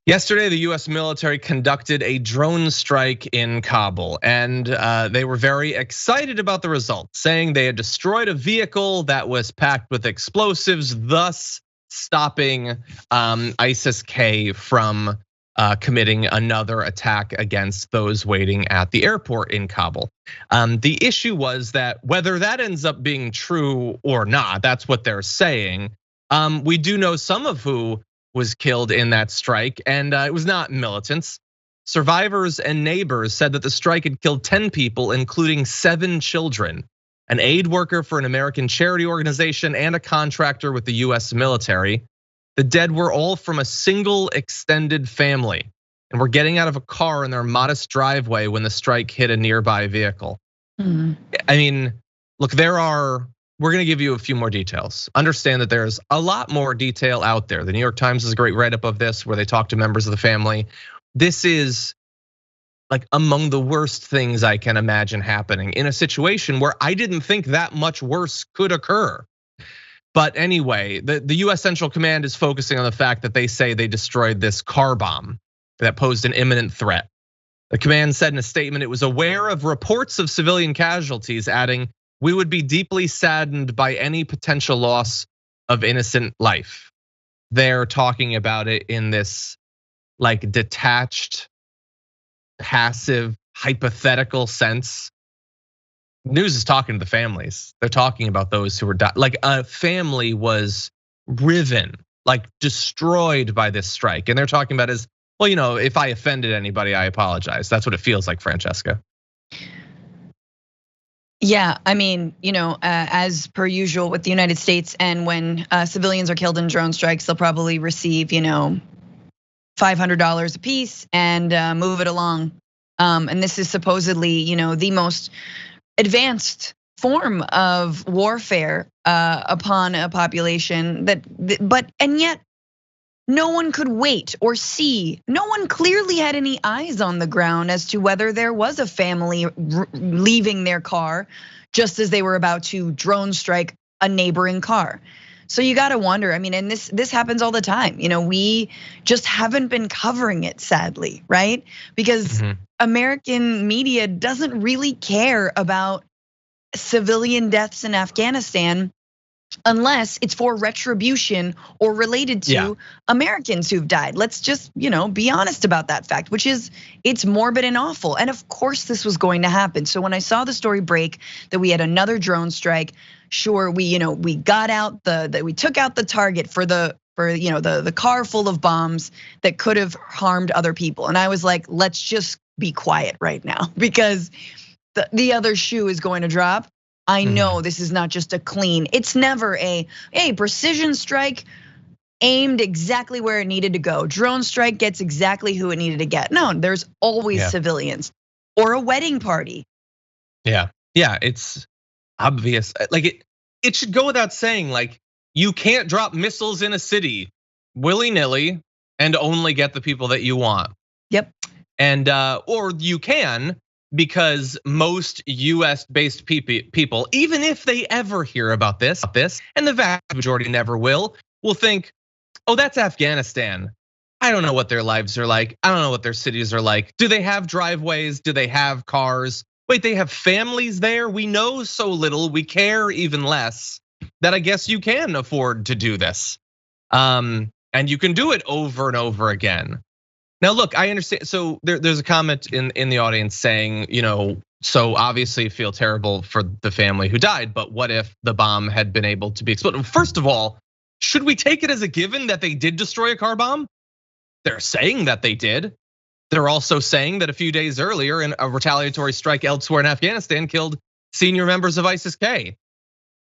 Yesterday, the US military conducted a drone strike in Kabul, and they were very excited about the results, saying they had destroyed a vehicle that was packed with explosives, thus stopping ISIS-K from committing another attack against those waiting at the airport in Kabul. The issue was that whether that ends up being true or not, that's what they're saying. We do know some of who was killed in that strike, and it was not militants. Survivors and neighbors said that the strike had killed 10 people, including 7 children, an aid worker for an American charity organization and a contractor with the US military. The dead were all from a single extended family and were getting out of a car in their modest driveway when the strike hit a nearby vehicle. I mean, look, we're gonna give you a few more details. Understand that there's a lot more detail out there. The New York Times has a great write-up of this where they talk to members of the family. This is like among the worst things I can imagine happening in a situation where I didn't think that much worse could occur. But anyway, the US Central Command is focusing on the fact that they say they destroyed this car bomb that posed an imminent threat. The command said in a statement it was aware of reports of civilian casualties, adding, "We would be deeply saddened by any potential loss of innocent life." They're talking about it in this like detached, passive, hypothetical sense. News is talking to the families. They're talking about those who were like a family was riven, like destroyed by this strike. And they're talking about is, well, if I offended anybody, I apologize. That's what it feels like, Francesca. Yeah, I mean, as per usual with the United States, and when civilians are killed in drone strikes, they'll probably receive, $500 a piece and move it along. And this is supposedly, the most advanced form of warfare upon a population and yet no one could wait or see. No one clearly had any eyes on the ground as to whether there was a family leaving their car just as they were about to drone strike a neighboring car. So you gotta wonder, and this happens all the time. We just haven't been covering it, sadly, right? Because American media doesn't really care about civilian deaths in Afghanistan unless it's for retribution or related to Americans who've died. Let's just, be honest about that fact, which is it's morbid and awful. And of course this was going to happen. So when I saw the story break that we had another drone strike, sure, we got out we took out the target for the car full of bombs that could have harmed other people. And I was like, let's just be quiet right now because the other shoe is going to drop. I know this is not just a clean, it's never a precision strike aimed exactly where it needed to go. Drone strike gets exactly who it needed to get. No, there's always civilians or a wedding party. Yeah, it's obvious. Like it should go without saying, like you can't drop missiles in a city willy-nilly and only get the people that you want. Yep. And or you can, because most US-based people, even if they ever hear about this, and the vast majority never will think, oh, that's Afghanistan. I don't know what their lives are like. I don't know what their cities are like. Do they have driveways? Do they have cars? Wait, they have families there? We know so little, we care even less, that I guess you can afford to do this. And you can do it over and over again. Now, look, I understand. So there's a comment in the audience saying, so obviously you feel terrible for the family who died, but what if the bomb had been able to be exploded? First of all, should we take it as a given that they did destroy a car bomb? They're saying that they did. They're also saying that a few days earlier, in a retaliatory strike elsewhere in Afghanistan killed senior members of ISIS-K.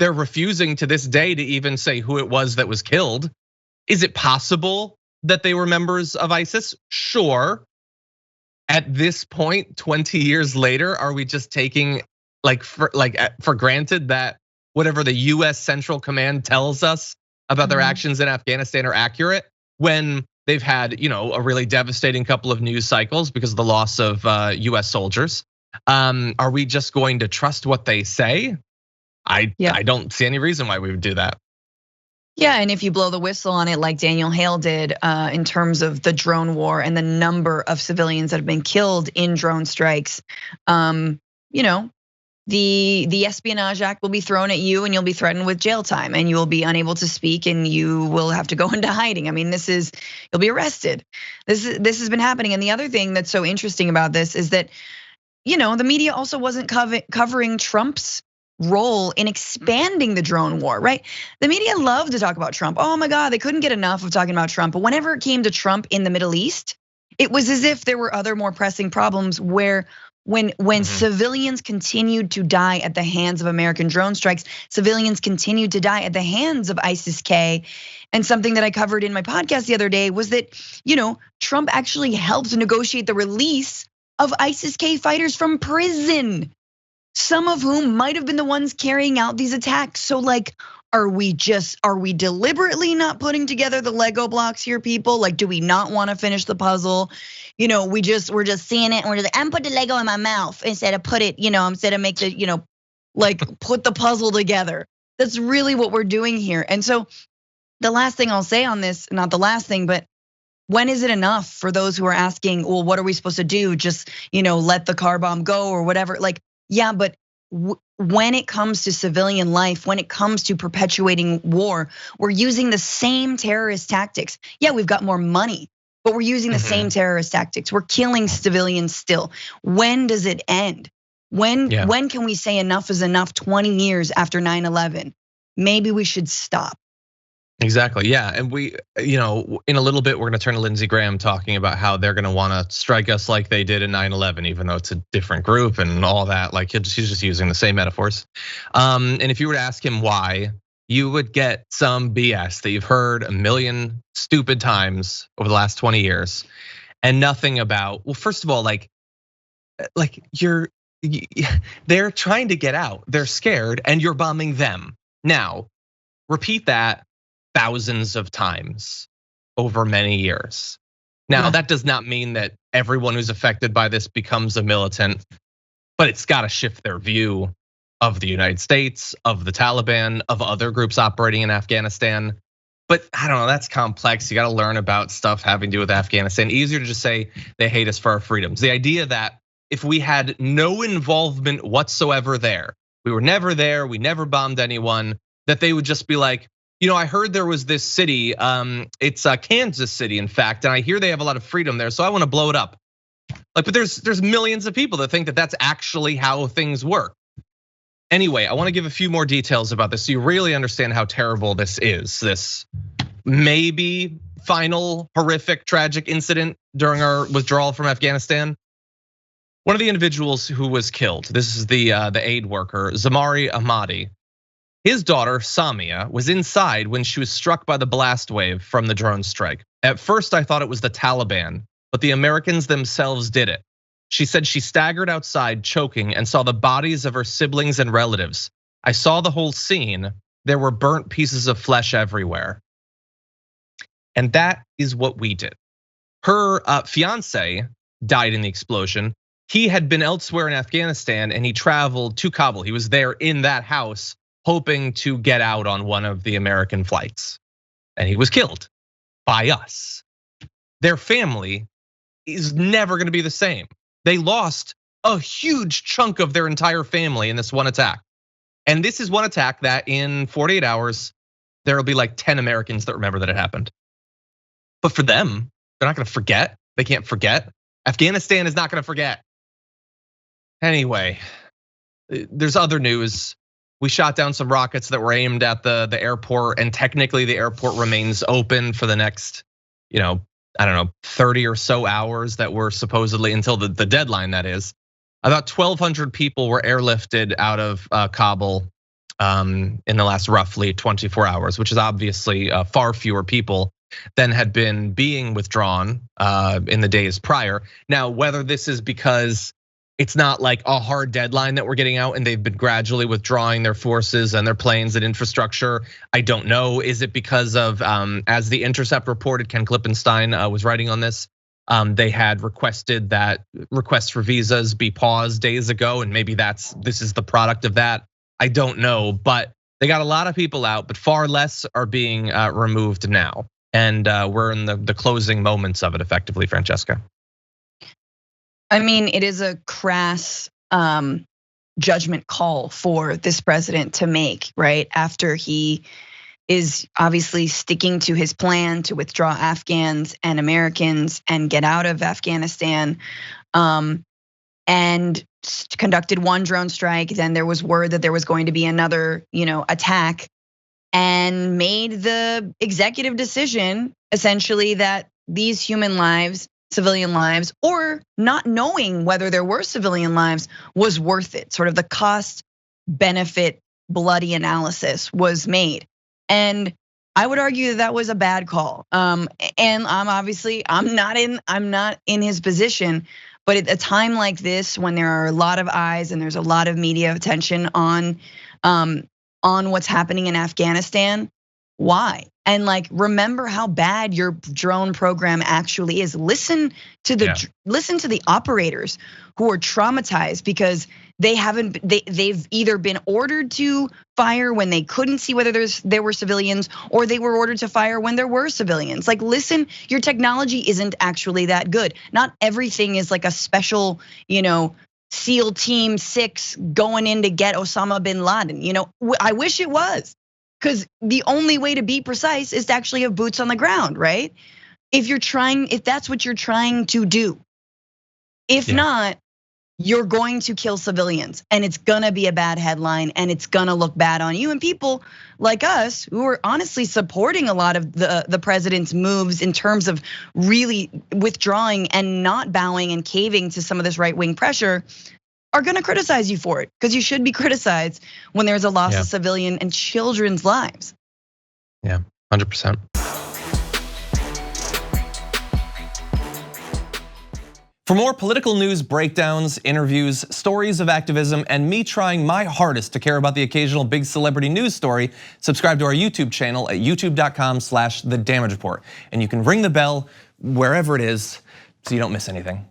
They're refusing to this day to even say who it was that was killed. Is it possible that they were members of ISIS? Sure. At this point, 20 years later, are we just taking for granted that whatever the US Central Command tells us about their actions in Afghanistan are accurate when they've had, a really devastating couple of news cycles because of the loss of US soldiers? Are we just going to trust what they say? I don't see any reason why we would do that. Yeah, and if you blow the whistle on it like Daniel Hale did in terms of the drone war and the number of civilians that have been killed in drone strikes, the Espionage Act will be thrown at you and you'll be threatened with jail time and you will be unable to speak and you will have to go into hiding. I mean, you'll be arrested. This has been happening. And the other thing that's so interesting about this is that, the media also wasn't covering Trump's role in expanding the drone war, right? The media loved to talk about Trump. Oh my God, they couldn't get enough of talking about Trump. But whenever it came to Trump in the Middle East, it was as if there were other more pressing problems where when civilians continued to die at the hands of American drone strikes, civilians continued to die at the hands of ISIS-K. And something that I covered in my podcast the other day was that, Trump actually helped negotiate the release of ISIS-K fighters from prison, some of whom might have been the ones carrying out these attacks. So like, are we deliberately not putting together the Lego blocks here, people? Like, do we not want to finish the puzzle? We're just seeing it and we're just like, I'm put the Lego in my mouth instead of instead of make the, put the puzzle together. That's really what we're doing here. And so the last thing I'll say on this, not the last thing, but when is it enough for those who are asking, well, what are we supposed to do? Just, let the car bomb go or whatever. Like, yeah, but when it comes to civilian life, when it comes to perpetuating war, we're using the same terrorist tactics. Yeah, we've got more money, but we're using the same terrorist tactics. We're killing civilians still. When does it end? When can we say enough is enough 20 years after 9/11? Maybe we should stop. Exactly, yeah, and we, in a little bit, we're gonna turn to Lindsey Graham talking about how they're gonna wanna strike us like they did in 9/11, even though it's a different group and all that. Like he's just using the same metaphors. And if you were to ask him why, you would get some BS that you've heard a million stupid times over the last 20 years, and nothing about. Well, first of all, they're trying to get out. They're scared, and you're bombing them. Now, repeat that thousands of times over many years. Now, that does not mean that everyone who's affected by this becomes a militant, but it's got to shift their view of the United States, of the Taliban, of other groups operating in Afghanistan. But I don't know, that's complex. You got to learn about stuff having to do with Afghanistan. Easier to just say they hate us for our freedoms. The idea that if we had no involvement whatsoever there, we were never there, we never bombed anyone, that they would just be like, I heard there was this city, it's Kansas City, in fact, and I hear they have a lot of freedom there, so I want to blow it up. But there's millions of people that think that that's actually how things work. Anyway, I want to give a few more details about this so you really understand how terrible this is. This maybe final horrific, tragic incident during our withdrawal from Afghanistan. One of the individuals who was killed, this is the aid worker, Zamari Ahmadi. His daughter, Samia, was inside when she was struck by the blast wave from the drone strike. At first, I thought it was the Taliban, but the Americans themselves did it. She said she staggered outside choking and saw the bodies of her siblings and relatives. I saw the whole scene. There were burnt pieces of flesh everywhere. And that is what we did. Her fiance died in the explosion. He had been elsewhere in Afghanistan and he traveled to Kabul. He was there in that house, hoping to get out on one of the American flights. And he was killed by us. Their family is never gonna be the same. They lost a huge chunk of their entire family in this one attack. And this is one attack that in 48 hours, there'll be like 10 Americans that remember that it happened. But for them, they're not gonna forget. They can't forget. Afghanistan is not gonna forget. Anyway, there's other news. We shot down some rockets that were aimed at the airport, and technically the airport remains open for the next, 30 or so hours that were supposedly until the deadline, that is. About 1,200 people were airlifted out of Kabul in the last roughly 24 hours, which is obviously far fewer people than had been being withdrawn in the days prior. Now, whether this is because it's not like a hard deadline that we're getting out and they've been gradually withdrawing their forces and their planes and infrastructure, I don't know. Is it because of, as The Intercept reported, Ken Klippenstein was writing on this, they had requested that requests for visas be paused days ago, and maybe this is the product of that. I don't know, but They got a lot of people out, but far less are being removed now. And we're in the closing moments of it effectively, Francesca. I mean, it is a crass judgment call for this president to make, right? After he is obviously sticking to his plan to withdraw Afghans and Americans and get out of Afghanistan, and conducted one drone strike. Then there was word that there was going to be another, attack, and made the executive decision essentially that these human lives, civilian lives, or not knowing whether there were civilian lives was worth it. Sort of the cost benefit bloody analysis was made. And I would argue that was a bad call. And I'm not in his position, but at a time like this, when there are a lot of eyes and there's a lot of media attention on what's happening in Afghanistan, why? And remember how bad your drone program actually is. Listen to the operators who are traumatized because they've either been ordered to fire when they couldn't see whether there were civilians, or they were ordered to fire when there were civilians. Listen, your technology isn't actually that good. Not everything is like a special, SEAL Team 6 going in to get Osama bin Laden. I wish it was. Because the only way to be precise is to actually have boots on the ground, right? If that's what you're trying to do. If not, you're going to kill civilians, and it's gonna be a bad headline, and it's gonna look bad on you. And people like us, who are honestly supporting a lot of the president's moves in terms of really withdrawing and not bowing and caving to some of this right-wing pressure, are gonna criticize you for it, because you should be criticized when there's a loss of civilian and children's lives. Yeah, 100%. For more political news breakdowns, interviews, stories of activism, and me trying my hardest to care about the occasional big celebrity news story, subscribe to our YouTube channel at youtube.com/The Damage Report. And you can ring the bell wherever it is so you don't miss anything.